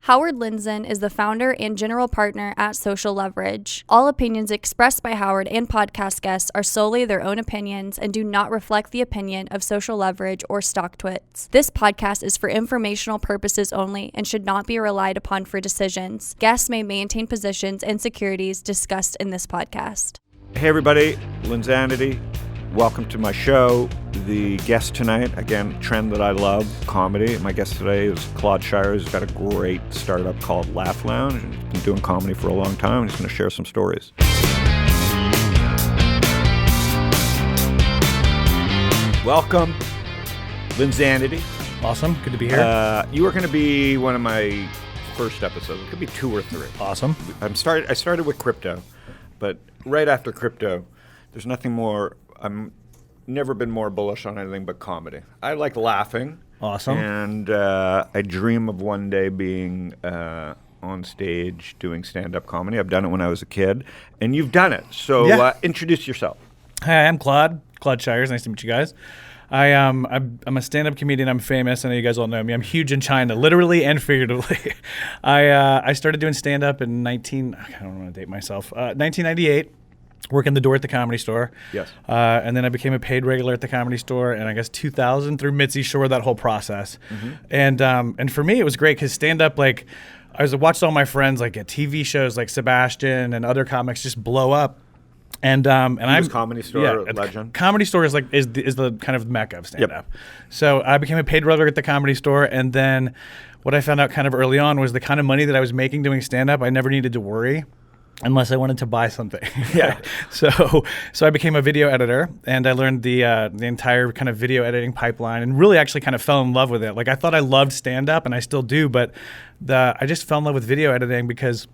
Howard Lindzan is the founder and general partner at Social Leverage. All opinions expressed by Howard and podcast guests are solely their own opinions and do not reflect the opinion of Social Leverage or StockTwits. This podcast is for informational purposes only and should not be relied upon for decisions. Guests may maintain positions and securities discussed in this podcast. Hey everybody, Lindzanity. Welcome to my show. The guest tonight, again, trend that I love, comedy. My guest today is Claude Shires. He's got a great startup called Laugh Lounge. He's been doing comedy for a long time, and he's going to share some stories. Welcome, Lindzanity. Awesome. Good to be here. You are going to be one of my first episodes. It could be 2 or 3. Awesome. I started with crypto, but right after crypto, there's nothing more. I'm never been more bullish on anything but comedy. I like laughing. Awesome. And I dream of one day being on stage doing stand-up comedy. I've done it when I was a kid, and you've done it. So introduce yourself. Hi, I'm Claude Shires. Nice to meet you guys. I'm a stand-up comedian. I'm famous. I know you guys all know me. I'm huge in China, literally and figuratively. I started doing stand-up in I don't want to date myself. 1998. Working the door at the Comedy Store. Yes. And then I became a paid regular at the Comedy Store, and I guess 2000 through Mitzi Shore, that whole process. Mm-hmm. And for me, it was great because stand-up, like, I watched all my friends like at TV shows like Sebastian and other comics just blow up. And I'm Comedy Store legend. Comedy Store is the kind of mecca of stand-up. Yep. So I became a paid regular at the Comedy Store, and then what I found out kind of early on was the kind of money that I was making doing stand-up, I never needed to worry. Unless I wanted to buy something. Yeah. So I became a video editor, and I learned the entire kind of video editing pipeline, and really actually kind of fell in love with it. Like, I thought I loved stand-up, and I still do, but I just fell in love with video editing because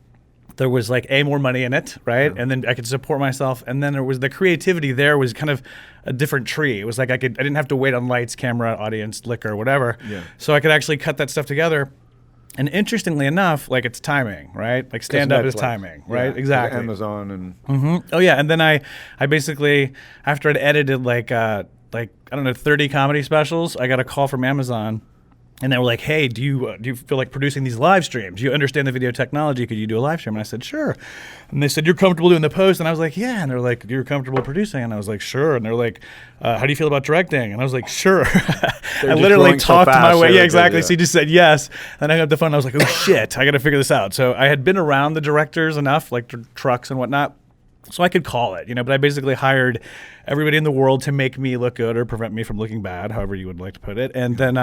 there was like more money in it, right? Yeah. And then I could support myself, and then there was the creativity. There was kind of a different tree. It was like I didn't have to wait on lights, camera, audience, liquor, whatever. Yeah. So I could actually cut that stuff together. And interestingly enough, like, it's timing, right? Like, stand-up is timing, right? Yeah, exactly. Amazon and... Mm-hmm. Oh, yeah. And then I basically, after I'd edited, like I don't know, 30 comedy specials, I got a call from Amazon. And they were like, hey, do you feel like producing these live streams? You understand the video technology. Could you do a live stream? And I said, sure. And they said, you're comfortable doing the post? And I was like, yeah. And they're like, you're comfortable producing? And I was like, sure. And they're like, how do you feel about directing? And I was like, sure. I literally talked my way. Yeah, exactly. So he just said yes. And I got the phone. And I was like, oh, shit, I got to figure this out. So I had been around the directors enough, like trucks and whatnot, so I could call it, but I basically hired everybody in the world to make me look good or prevent me from looking bad, however you would like to put it. And then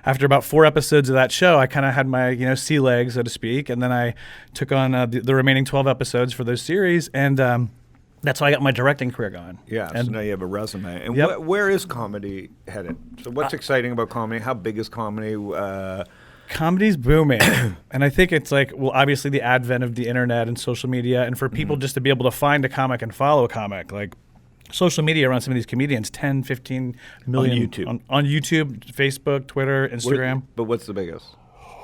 after about 4 episodes of that show, I kind of had my, sea legs, so to speak. And then I took on the remaining 12 episodes for those series. And that's how I got my directing career going. Yeah, and so now you have a resume. And yep. Where is comedy headed? So what's exciting about comedy? How big is comedy? Comedy's booming. And I think it's like, well, obviously the advent of the internet and social media, and for people just to be able to find a comic and follow a comic, like social media around some of these comedians, 10, 15 million. On YouTube. On YouTube, Facebook, Twitter, Instagram. But what's the biggest?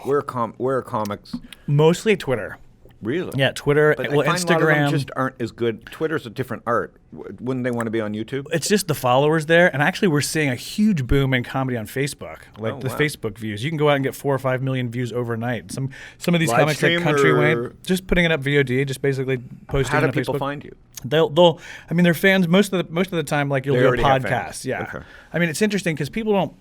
Where are comics? Mostly Twitter. Really? Yeah, Twitter. But well, I find Instagram. A lot of them just aren't as good. Twitter's a different art. Wouldn't they want to be on YouTube? It's just the followers there, and actually we're seeing a huge boom in comedy on Facebook. Like Facebook views, you can go out and get 4 or 5 million views overnight. Some of these comics like Countryway, just putting it up VOD, just basically posting. How do on people Facebook. Find you? They'll. I mean, they're fans most of the time. Like, you'll do a podcast. Yeah. Okay. I mean, it's interesting because people don't.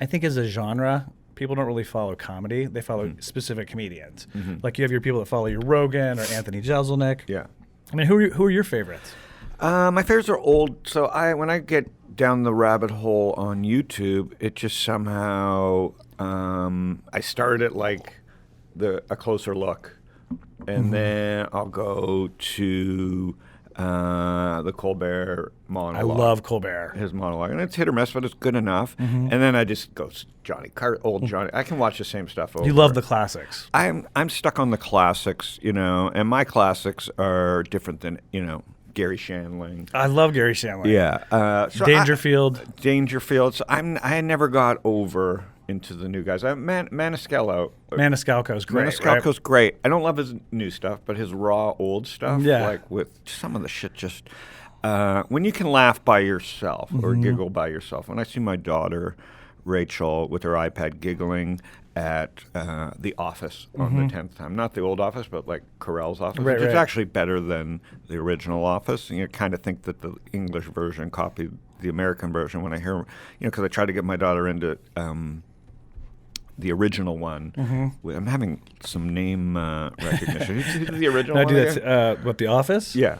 I think as a genre, people don't really follow comedy. They follow specific comedians. Mm-hmm. Like, you have your people that follow your Rogan or Anthony Jeselnik. Yeah. I mean, who are your favorites? My favorites are old. So when I get down the rabbit hole on YouTube, it just somehow I start at like a closer look, and then I'll go to the Colbert monologue. I love Colbert. His monologue. And it's hit or miss, but it's good enough. Mm-hmm. And then I just go old Johnny. I can watch the same stuff over. You love the classics. I'm stuck on the classics, and my classics are different than, Gary Shandling. I love Gary Shandling. Yeah. Dangerfield. So I never got over into the new guys. Maniscalco. Maniscalco's great. Maniscalco's great. I don't love his new stuff, but his raw old stuff, like with some of the shit just when you can laugh by yourself or giggle by yourself. When I see my daughter Rachel with her iPad giggling at The Office on the 10th time. Not the old Office, but like Carell's Office, Right, which is right. actually better than the original Office. And you kind of think that the English version copied the American version when I hear, because I tried to get my daughter into the original one. I'm having some name recognition. Who's the original No, one? dude, that's what, The Office? Yeah.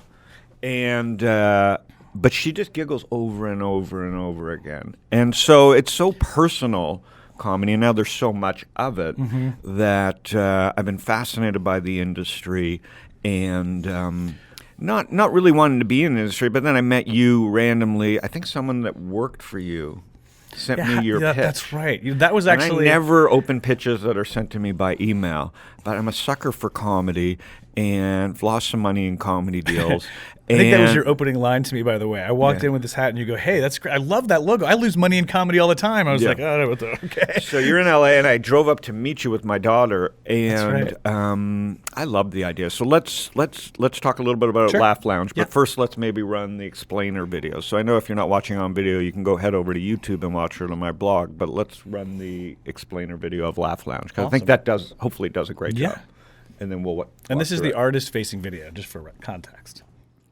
And but she just giggles over and over and over again. And so it's so personal comedy, and now there's so much of it that I've been fascinated by the industry and not really wanting to be in the industry, but then I met you randomly. I think someone that worked for you sent me your pitch. That's right. That was And actually I never open pitches that are sent to me by email, but I'm a sucker for comedy and lost some money in comedy deals. I think that was your opening line to me, by the way. I walked in with this hat, and you go, "Hey, that's great. I love that logo. I lose money in comedy all the time." I was like, "Oh, what the okay." So you're in LA, and I drove up to meet you with my daughter, and That's right. I loved the idea. So let's talk a little bit about Sure. Laugh Lounge, but Yep. first let's maybe run the explainer video. So I know if you're not watching on video, you can go head over to YouTube and watch it on my blog. But let's run the explainer video of Laugh Lounge because I think that hopefully does a great job. And then we'll. And this is the art. artist-facing video, just for context.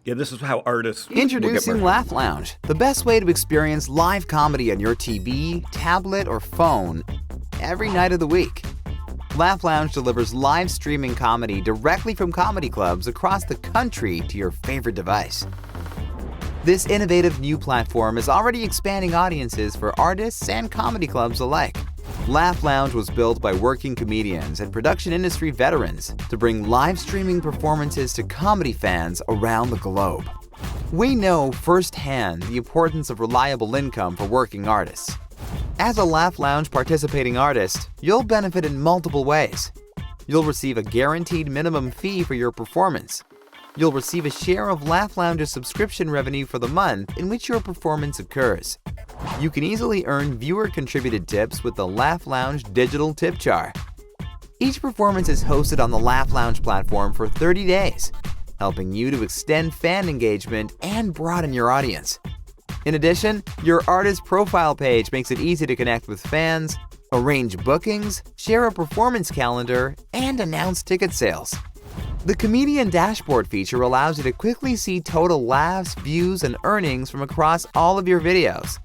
Yeah, this is how artists Introducing Laugh Lounge, the best way to experience live comedy on your TV, tablet, or phone every night of the week. Laugh Lounge delivers live streaming comedy directly from comedy clubs across the country to your favorite device. This innovative new platform is already expanding audiences for artists and comedy clubs alike. Laugh Lounge was built by working comedians and production industry veterans to bring live streaming performances to comedy fans around the globe. We know firsthand the importance of reliable income for working artists. As a Laugh Lounge participating artist, you'll benefit in multiple ways. You'll receive a guaranteed minimum fee for your performance. You'll receive a share of Laugh Lounge's subscription revenue for the month in which your performance occurs. You can easily earn viewer-contributed tips with the Laugh Lounge digital tip jar. Each performance is hosted on the Laugh Lounge platform for 30 days, helping you to extend fan engagement and broaden your audience. In addition, your artist profile page makes it easy to connect with fans, arrange bookings, share a performance calendar, and announce ticket sales. The Comedian Dashboard feature allows you to quickly see total laughs, views, and earnings from across all of your videos.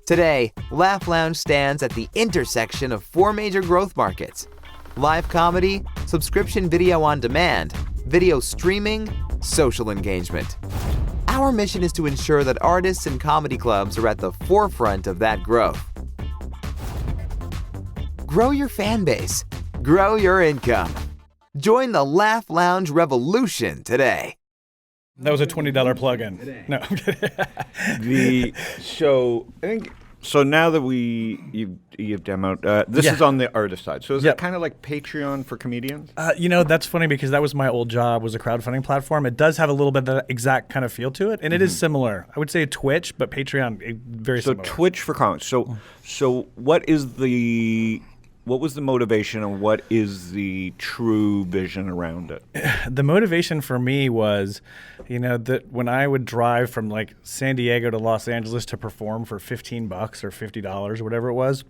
Today, Laugh Lounge stands at the intersection of 4 major growth markets: live comedy, subscription video on demand, video streaming, social engagement. Our mission is to ensure that artists and comedy clubs are at the forefront of that growth. Grow your fan base. Grow your income. Join the Laugh Lounge revolution today. That was a $20 plug-in. No, I'm kidding. So now that you've demoed, this is on the artist side. So is it kind of like Patreon for comedians? That's funny because that was my old job, was a crowdfunding platform. It does have a little bit of that exact kind of feel to it, and it is similar. I would say Twitch, but Patreon, very similar. So Twitch for comedy. So what was the motivation and what is the true vision around it? The motivation for me was, that when I would drive from like San Diego to Los Angeles to perform for $15 or $50 or whatever it was,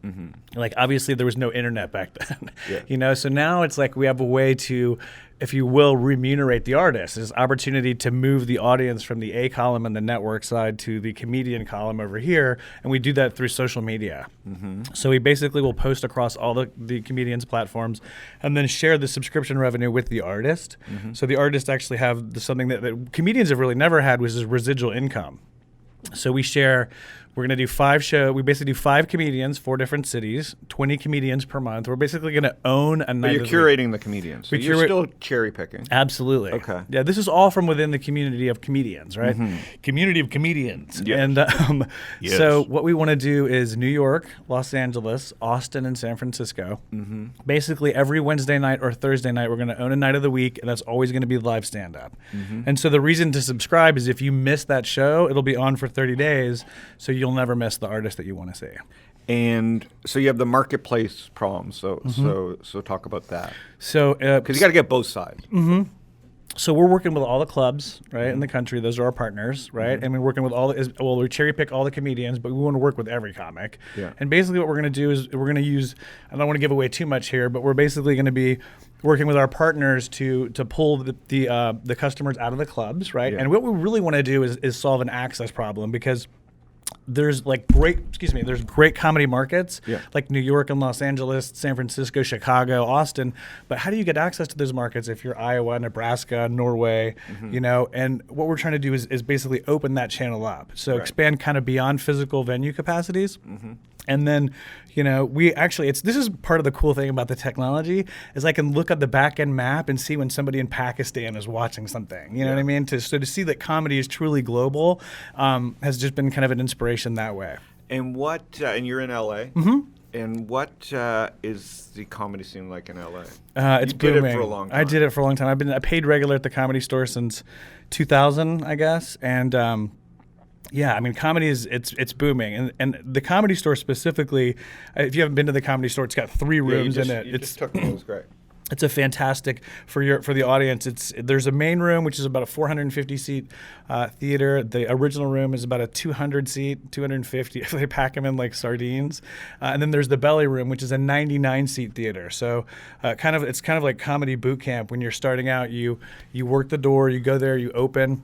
like obviously there was no internet back then, so now it's like we have a way to, if you will, remunerate the artist. There's opportunity to move the audience from the A column and the network side to the comedian column over here, and we do that through social media. So we basically will post across all the comedians' platforms and then share the subscription revenue with the artist. So the artists actually have something that comedians have really never had, which is residual income. So we share. We're going to do 5 shows. We basically do 5 comedians, 4 different cities, 20 comedians per month. We're basically going to own a night. But you're of the curating the comedians. So you're still cherry picking. Absolutely. Okay. Yeah, this is all from within the community of comedians, right? Community of comedians. Yes. And Yes. so what we want to do is New York, Los Angeles, Austin, and San Francisco. Basically every Wednesday night or Thursday night, we're going to own a night of the week, and that's always going to be live stand-up. And so the reason to subscribe is if you miss that show, it'll be on for 30 days, so you'll never miss the artist that you want to see. And so you have the marketplace problem. So talk about that. So because you got to get both sides. So we're working with all the clubs, right, in the country. Those are our partners, right? And we're working with we cherry pick all the comedians, but we want to work with every comic. Yeah. And basically what we're going to do is we're going to use, I don't want to give away too much here, but we're basically going to be working with our partners to pull the customers out of the clubs, right? Yeah. And what we really want to do is solve an access problem, because there's great comedy markets like New York and Los Angeles, San Francisco, Chicago, Austin. But how do you get access to those markets if you're Iowa, Nebraska, Norway, you know? And what we're trying to do is basically open that channel up. So expand kind of beyond physical venue capacities. And then, you know, this is part of the cool thing about the technology is I can look at the back end map and see when somebody in Pakistan is watching something. You know what I mean? So to see that comedy is truly global has just been kind of an inspiration that way. And and you're in LA? And what is the comedy scene like in LA? It's you booming. did it for a long time. I did it for a long time. I've been a paid regular at the Comedy Store since 2000, I guess. And yeah, I mean, comedy it's booming, and the Comedy Store specifically. If you haven't been to the Comedy Store, it's got 3 rooms in it. You just took me. It was great. It's a fantastic for the audience. There's a main room, which is about a 450 seat theater. The original room is about a 200 seat, 250. They pack them in like sardines. And then there's the belly room, which is a 99 seat theater. So it's kind of like comedy boot camp. When you're starting out, you work the door, you go there, you open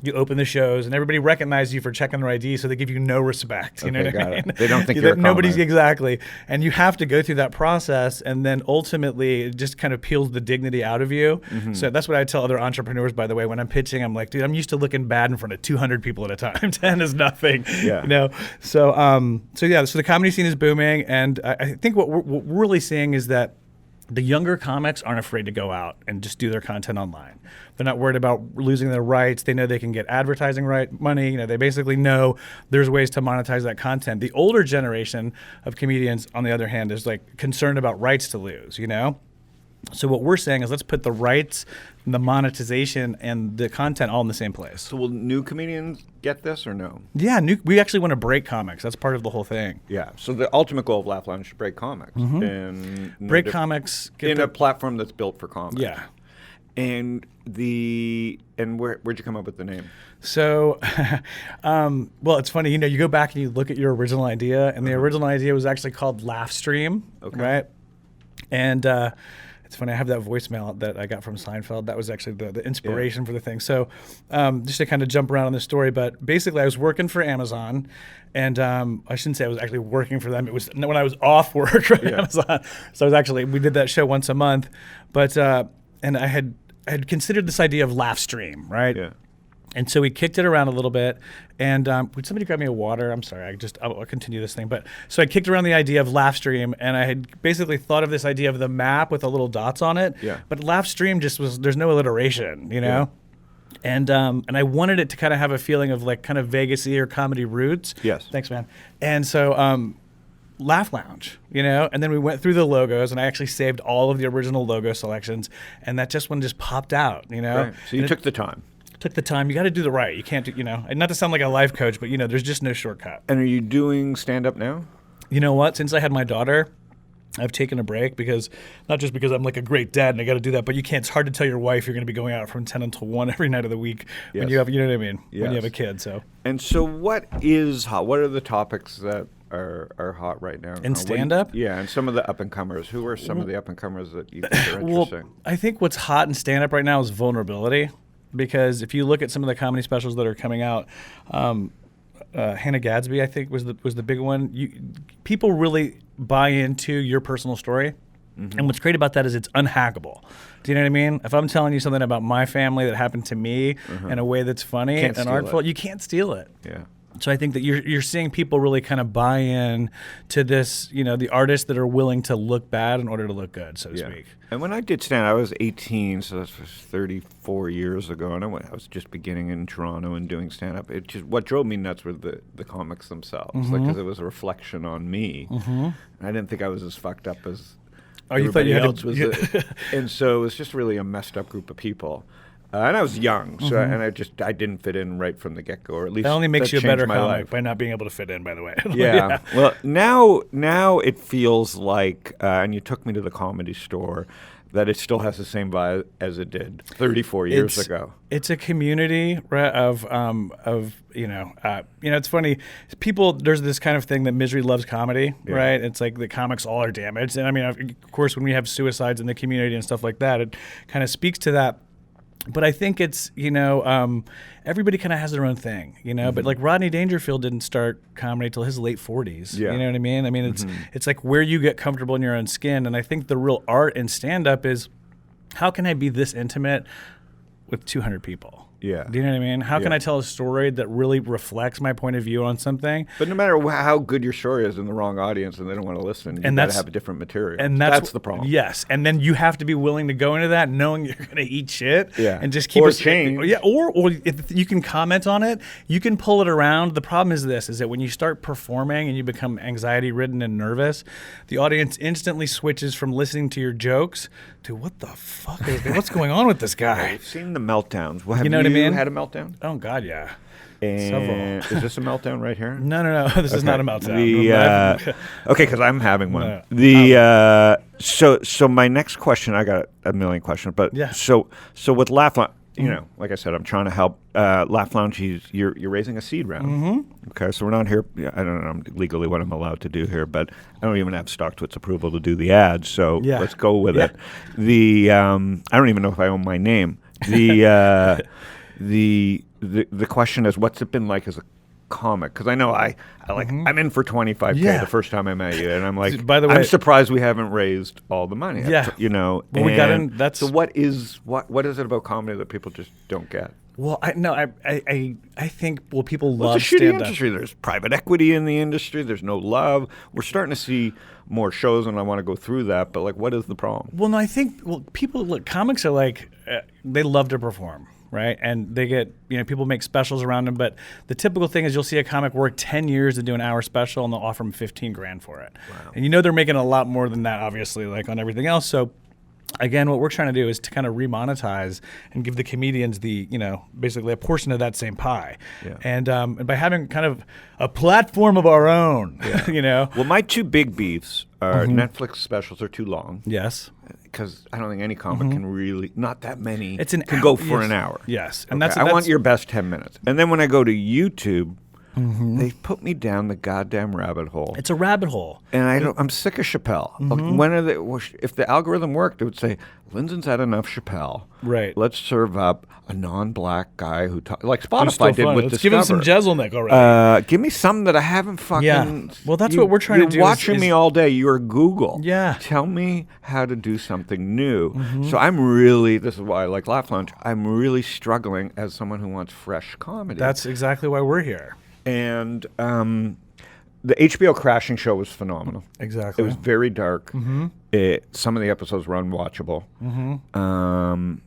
the shows, and everybody recognizes you for checking their ID, so they give you no respect. You know what I mean? They don't think you're a nobody's comic. exactly, and you have to go through that process, and then ultimately it just kind of peels the dignity out of you. So that's what I tell other entrepreneurs. By the way, when I'm pitching, I'm like, dude, I'm used to looking bad in front of 200 people at a time. 10 is nothing. Yeah. You know. So the comedy scene is booming, and I think what we're really seeing is that the younger comics aren't afraid to go out and just do their content online. They're not worried about losing their rights. They know they can get advertising money. You know, they basically know there's ways to monetize that content. The older generation of comedians, on the other hand, is like concerned about rights to lose, you know? So what we're saying is let's put the rights, the monetization, and the content all in the same place. So will new comedians get this or no? Yeah, we actually want to break comics. That's part of the whole thing. Yeah. So the ultimate goal of Laugh Lounge is to break comics. And Break comics. in a platform that's built for comics. Yeah. And where'd you come up with the name? So, well, it's funny, you know, you go back and you look at your original idea, and the original idea was actually called Laugh Stream, right? And it's funny, I have that voicemail that I got from Seinfeld. That was actually the inspiration for the thing. So just to kind of jump around on the story, but basically I was working for Amazon, and I shouldn't say I was actually working for them. It was when I was off work for Amazon. So we did that show once a month, but and I had considered this idea of Laugh Stream, right? Yeah. And so we kicked it around a little bit, and would somebody grab me a water? I'm sorry, I'll continue this thing. But so I kicked around the idea of Laugh Stream, and I had basically thought of this idea of the map with the little dots on it. Yeah. But Laugh Stream there's no alliteration, you know? Yeah. And I wanted it to kind of have a feeling of like kind of Vegas-y or comedy roots. Yes. Thanks, man. And so Laugh Lounge, you know? And then we went through the logos, and I actually saved all of the original logo selections, and that one just popped out, you know? Right. So you took the time. Took the time. You got to do the right. You can't do, you know, and not to sound like a life coach, but, you know, there's just no shortcut. And are you doing stand-up now? You know what? Since I had my daughter, I've taken a break because, not just because I'm like a great dad and I got to do that, but you can't, it's hard to tell your wife you're going to be going out from 10 until 1 every night of the week when you have, you know what I mean? Yes. When you have a kid, so. And so what is hot? What are the topics that are hot right now? In stand-up? Yeah, and some of the up-and-comers. Who are some of the up-and-comers that you think are interesting? Well, I think what's hot in stand-up right now is vulnerability. Because if you look at some of the comedy specials that are coming out, Hannah Gadsby, I think, was the big one. People really buy into your personal story. And what's great about that is it's unhackable. Do you know what I mean? If I'm telling you something about my family that happened to me in a way that's funny and artful, you can't steal it. Yeah. So I think that you're seeing people really kind of buy in to this, you know, the artists that are willing to look bad in order to look good, so to speak. And when I did stand, I was 18, so that was 34 years ago, and I was just beginning in Toronto and doing stand-up. It just, what drove me nuts were the comics themselves, because it was a reflection on me. And I didn't think I was as fucked up as everybody else was. And so it was just really a messed up group of people. And I was young, so and I didn't fit in right from the get-go, or at least that only makes you a better comic life by not being able to fit in, by the way. Yeah. Well, now it feels like, and you took me to the Comedy Store, that it still has the same vibe as it did 34 years ago. It's a community, right, of it's funny. People, there's this kind of thing that misery loves comedy, right? It's like the comics all are damaged. And I mean, of course, when we have suicides in the community and stuff like that, it kind of speaks to that. But I think it's, everybody kind of has their own thing, but like Rodney Dangerfield didn't start comedy till his late 40s. Yeah. You know what I mean? I mean, it's like where you get comfortable in your own skin. And I think the real art in stand-up is, how can I be this intimate with 200 people? Yeah. Do you know what I mean? How can I tell a story that really reflects my point of view on something? But no matter how good your story is in the wrong audience and they don't want to listen, you got to have a different material. And that's the problem. Yes. And then you have to be willing to go into that knowing you're going to eat shit and just keep or it change. Yeah, or if you can comment on it, you can pull it around. The problem is this, is that when you start performing and you become anxiety-ridden and nervous, the audience instantly switches from listening to your jokes to what the fuck is what's going on with this guy? I've seen the meltdowns. Well, have you know what I mean? Had a meltdown? Oh God, yeah. And Several. Is this a meltdown right here? No. This is not a meltdown. Okay, because I'm having one. No. So my next question, I got a million questions, but so with Laugh Lounge, like I said, I'm trying to help Laugh Lounge. You're raising a seed round. Okay, so we're not here. I don't know legally what I'm allowed to do here, but I don't even have StockTwits approval to do the ads. So let's go with it. I don't even know if I own my name. The question is, what's it been like as a comic? Because I know I'm in for $25K the first time I met you, and I'm like, by the way, I'm surprised we haven't raised all the money. Yeah, But we got in. That's so. What is it about comedy that people just don't get? Well, I think people love it's a shitty stand-up. industry. There's private equity in the industry. There's no love. We're starting to see more shows, and I want to go through that. But what is the problem? Well, no, I think comics are like they love to perform. Right, and they get people make specials around them, but the typical thing is you'll see a comic work 10 years to do an hour special, and they'll offer them $15,000 for it. Wow. And they're making a lot more than that, obviously, like on everything else. So again, what we're trying to do is to kind of remonetize and give the comedians the basically a portion of that same pie. Yeah. And by having kind of a platform of our own, Well, my two big beefs are Netflix specials are too long. Yes. Because I don't think any comic can really, not that many, can go for an hour. Yes. And I want your best 10 minutes. And then when I go to YouTube, they put me down the goddamn rabbit hole. It's a rabbit hole. And I'm sick of Chappelle. When are they? If the algorithm worked, it would say, Lindsay's had enough Chappelle. Right. Let's serve up a non-black guy who like Spotify did with Let's Discover. give him some Jezelnik already. Give me something that I haven't fucking... Yeah. Well, that's what we're trying to do. You're watching me all day. You're Google. Yeah. Tell me how to do something new. So I'm really... This is why I like Laugh Lounge. I'm really struggling as someone who wants fresh comedy. That's exactly why we're here. And the HBO Crashing show was phenomenal. Exactly. It was very dark. Some of the episodes were unwatchable.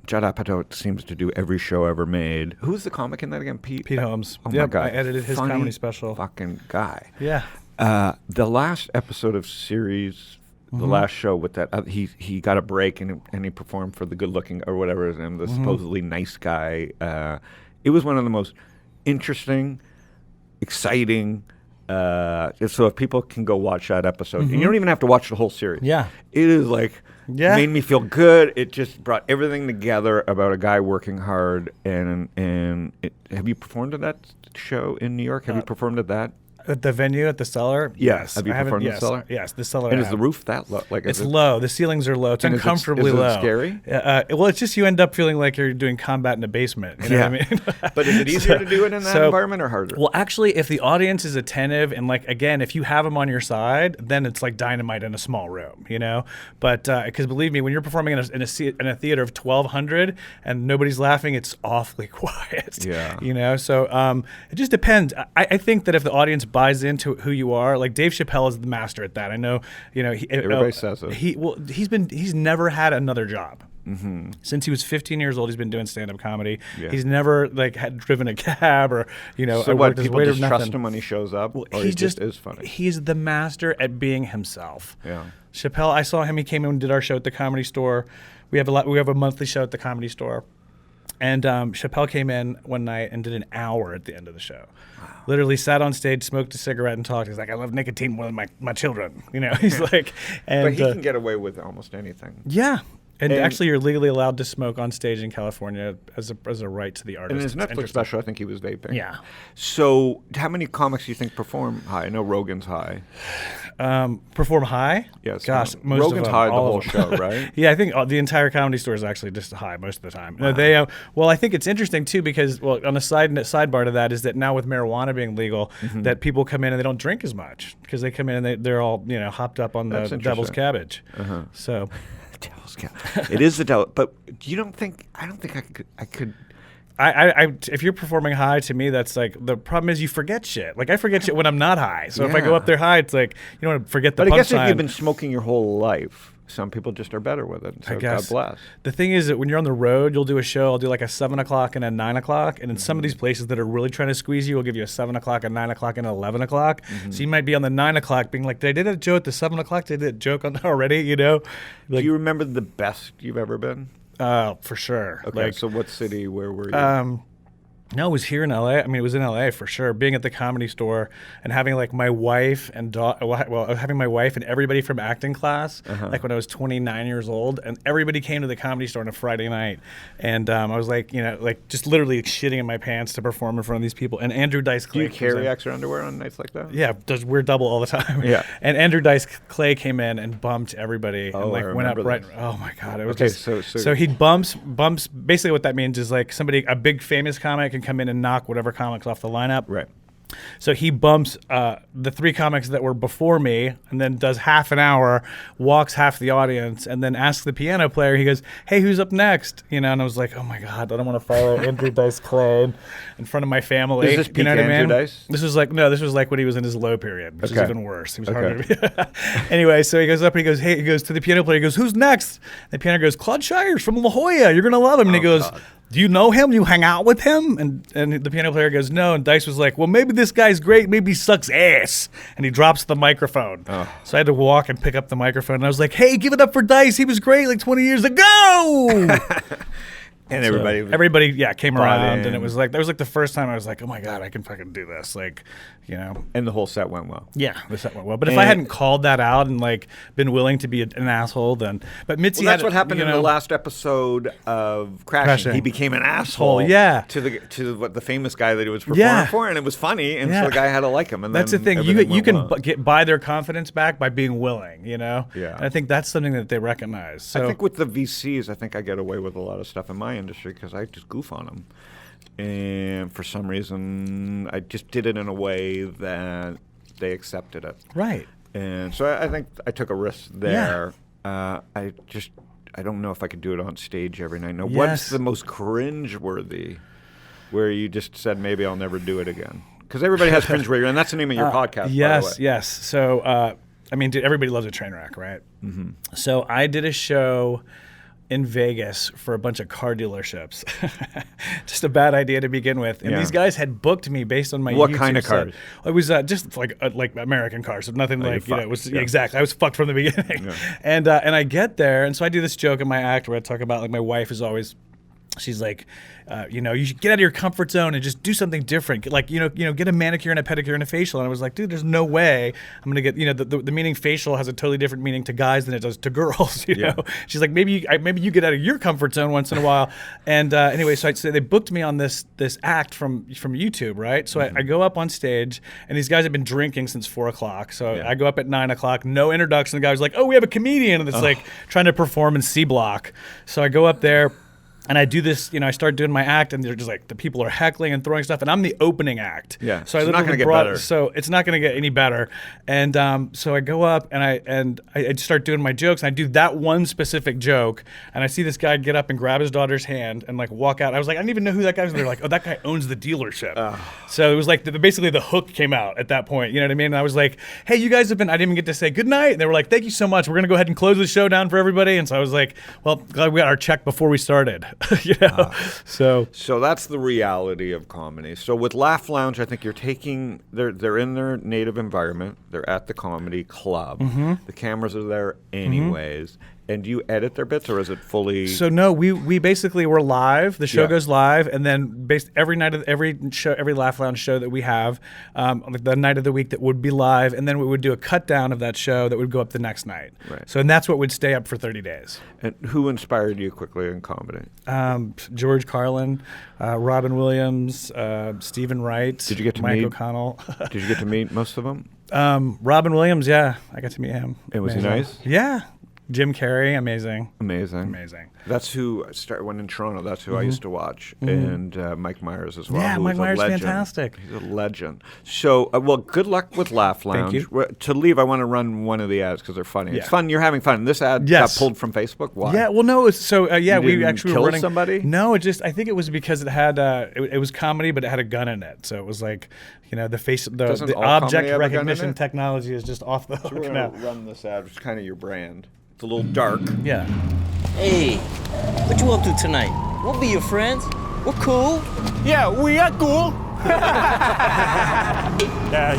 Judd Apatow seems to do every show ever made. Who's the comic in that again? Pete Holmes. Oh my God. I edited his comedy special. Fucking guy. Yeah. The last episode of series, the last show with that, he got a break and he performed for the good looking or whatever his name, the supposedly nice guy. It was one of the most interesting, exciting. So if people can go watch that episode, and you don't even have to watch the whole series. Yeah. It is made me feel good. It just brought everything together about a guy working hard. And have you performed at that show in New York? Have you performed at that? At the venue, at the Cellar? Yes. Have you performed at the Cellar? Yes, the Cellar. And is the roof that low? It's low. The ceilings are low. It's uncomfortably low. Is it scary? Well, it's just you end up feeling like you're doing combat in a basement. You know what I mean? But is it easier to do it in that environment or harder? Well, actually, if the audience is attentive and again, if you have them on your side, then it's like dynamite in a small room, But because believe me, when you're performing in a theater of 1,200 and nobody's laughing, it's awfully quiet. Yeah. So it just depends. I think that if the audience buys into who you are, like Dave Chappelle is the master at that. I know, everybody says it. He's never had another job. Since he was 15 years old, he's been doing stand-up comedy. Yeah. He's never had driven a cab or So what? People just trust him when he shows up, or he just is funny. He's the master at being himself. Yeah. Chappelle, I saw him. He came in and did our show at the Comedy Store. We have a monthly show at the Comedy Store. And Chappelle came in one night and did an hour at the end of the show. Wow. Literally sat on stage, smoked a cigarette, and talked. He's like, I love nicotine more than my children. He's like... And, but he can get away with almost anything. Yeah. And actually, you're legally allowed to smoke on stage in California as a right to the artist. And in his Netflix special, I think he was vaping. Yeah. So how many comics do you think perform high? I know Rogan's high. Perform high? Yes. Gosh, most Rogan's of them, high the all whole of them. show, right? Yeah, I think the entire Comedy Store is actually just high most of the time. Wow. No, well, I think it's interesting too because, well, on a sidebar to that is that now with marijuana being legal, that people come in and they don't drink as much because they come in and they're all hopped up on the devil's cabbage. So. Devil's cabbage. It is the devil, but you don't think? I don't think I could. If you're performing high, to me, that's like the problem is you forget shit. Like I forget shit when I'm not high. So if I go up there high, it's like you don't want to forget the punchline. But I guess if you've been smoking your whole life, some people just are better with it. So I guess. God bless. The thing is that when you're on the road, you'll do a show. I'll do like a 7 o'clock and a 9 o'clock. And in some of these places that are really trying to squeeze you, will give you a 7 o'clock, a 9 o'clock, and an 11 o'clock. So you might be on the 9 o'clock being like, did I did a joke at the 7 o'clock? Did I did a joke on already? Like, do you remember the best you've ever been? For sure. Okay, like, so what city? Where were you? No, it was here in LA. I mean, it was in LA for sure. Being at the Comedy Store and having like my wife and having my wife and everybody from acting class, like when I was 29 years old, and everybody came to the Comedy Store on a Friday night, and I was like, like just literally shitting in my pants to perform in front of these people. And Andrew Dice Clay. Do you carry extra underwear on nights like that? Yeah, we're double all the time. Yeah. And Andrew Dice Clay came in and bumped everybody and like went up right. Oh my God, it was okay. Just, so he bumps. Basically, what that means is like a big famous comic can come in and knock whatever comics off the lineup. Right. So he bumps the 3 comics that were before me and then does half an hour, walks half the audience, and then asks the piano player, he goes, hey, who's up next? And I was like, oh my God, I don't want to follow Andrew Dice Clay in front of my family. Is this peak Andrew Dice? This was like when he was in his low period, which is even worse. He was harder to be. Anyway, so he goes up and he goes to the piano player, he goes, who's next? And the piano goes, Claude Shires from La Jolla. You're going to love him. And he goes, God. Do you know him? You hang out with him? And the piano player goes, no. And Dice was like, well, maybe this guy's great. Maybe he sucks ass. And he drops the microphone. So I had to walk and pick up the microphone. And I was like, hey, give it up for Dice. He was great like 20 years ago. And everybody came around. And it was like, that was like the first time I was like, oh my God, I can fucking do this. Like, And the whole set went well. Yeah, the set went well. But if I hadn't called that out and like been willing to be an asshole, then. But Mitzi that's what happened in the last episode of Crashing. He became an asshole. To the famous guy that he was performing for, and it was funny, and so the guy had to like him. And that's the thing. You can buy their confidence back by being willing. Yeah. And I think that's something that they recognize. So I think with the VCs, I get away with a lot of stuff in my industry because I just goof on them. And for some reason, I just did it in a way that they accepted it. Right. And so I think I took a risk there. Yeah. I don't know if I could do it on stage every night. Now, what's the most cringe-worthy where you just said, maybe I'll never do it again? Because everybody has cringe-worthy, and that's the name of your podcast, yes, by the way. Yes. So, dude, everybody loves a train wreck, right? So I did a show in Vegas for a bunch of car dealerships. Just a bad idea to begin with. And these guys had booked me based on my What YouTube kind of cars? It was just like American cars. So nothing it was exactly. I was fucked from the beginning. Yeah. And I get there, and so I do this joke in my act where I talk about like my wife is always. She's like, you should get out of your comfort zone and just do something different. Like, get a manicure and a pedicure and a facial. And I was like, dude, there's no way I'm going to get, the meaning facial has a totally different meaning to guys than it does to girls, know? She's like, maybe you get out of your comfort zone once in a while. And anyway, so they booked me on this act from YouTube, right? So I go up on stage, and these guys have been drinking since 4 o'clock. So I go up at 9 o'clock, no introduction. The guy was like, oh, we have a comedian that's like trying to perform in C Block. So I go up there. And I do this, I start doing my act, and they're just like, the people are heckling and throwing stuff, and I'm the opening act. Yeah, so it's not going to get better. So it's not going to get any better. And so I go up, and I start doing my jokes, and I do that one specific joke, and I see this guy get up and grab his daughter's hand and like walk out. I was like, I didn't even know who that guy was. And they're like, oh, that guy owns the dealership. So it was like, basically the hook came out at that point, you know what I mean? And I was like, hey, you guys have been, I didn't even get to say good night. And they were like, thank you so much. We're going to go ahead and close the show down for everybody. And so I was like, well, glad we got our check before we started. So that's the reality of comedy. So with Laugh Lounge, I think you're taking they're in their native environment. They're at the comedy club. The cameras are there anyways, And do you edit their bits, or is it fully? So no, we basically we're live. The show goes live, and then every night of every Laugh Lounge show that we have, like the night of the week that would be live, and then we would do a cut down of that show that would go up the next night. Right. So and that's what would stay up for 30 days. And who inspired you quickly in comedy? George Carlin, Robin Williams, Stephen Wright. Did you get to Mike meet O'Connell? Did you get to meet most of them? Robin Williams, yeah, I got to meet him. And was he nice? Yeah. Jim Carrey, amazing. Amazing. That's who started when in Toronto. That's who I used to watch, and Mike Myers as well. Yeah, Mike Myers, fantastic. He's a legend. So, well, good luck with Laugh Lounge. Thank you. To leave, I want to run one of the ads because they're funny. Yeah. It's fun. You're having fun. This ad got pulled from Facebook. Why? Yeah, well, no. You We didn't actually kill were running somebody? No, I think it was because it had it was comedy, but it had a gun in it. So it was like, Doesn't the all comedy object have a gun in recognition it? technology is just off the hook So we're now. going to run this ad, which is kind of your brand. It's a little dark. Yeah. Hey, what you up to tonight? We'll be your friends. We're cool. Yeah, we are cool. Yeah,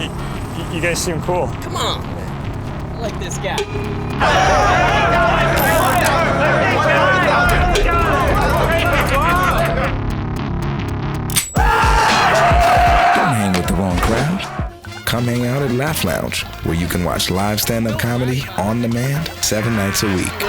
you guys seem cool. Come on, man. I like this guy. Don't hang with the wrong crowd. Come hang out at Laugh Lounge, where you can watch live stand-up comedy on demand 7 nights a week.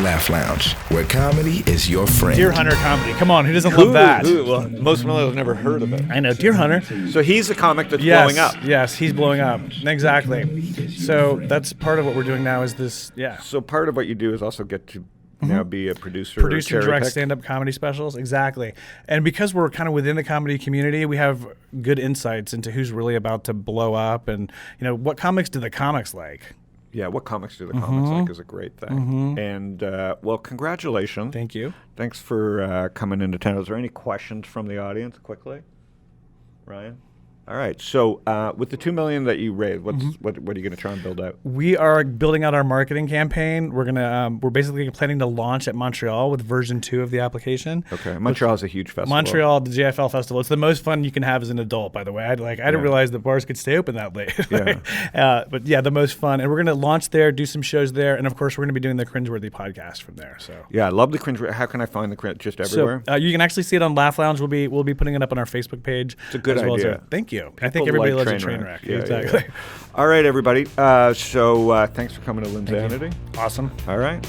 Laugh Lounge, where comedy is your friend. Deer Hunter comedy. Come on, who doesn't love that? Well, most millennials have never heard of it. I know, Deer Hunter. So he's a comic that's Yes, blowing up. yes, he's blowing up. Exactly. So that's part of what we're doing now is this, So part of what you do is also get to now be a producer. Producing cherry direct pick. stand-up comedy specials. Exactly. And because we're kind of within the comedy community, we have good insights into who's really about to blow up and, what comics do the comics like? Yeah, what comics do the comics like is a great thing. And, well, congratulations. Thank you. Thanks for coming into town. Is there any questions from the audience quickly? Ryan? All right. So with the $2 million that you raised, what are you going to try and build out? We are building out our marketing campaign. We're basically planning to launch at Montreal with version 2 of the application. Okay. Montreal is a huge festival. Montreal, the JFL festival. It's the most fun you can have as an adult, by the way. I didn't realize that bars could stay open that late. But yeah, the most fun. And we're going to launch there, do some shows there, and of course we're going to be doing the Cringeworthy podcast from there. So yeah, I love the cringe. How can I find the cringe? Just everywhere? So you can actually see it on Laugh Lounge. We'll be putting it up on our Facebook page. It's a good idea. Thank you. I think People everybody like loves a train wreck. Yeah, exactly. Yeah. All right, everybody. So thanks for coming to Lindzanity. Awesome. All right.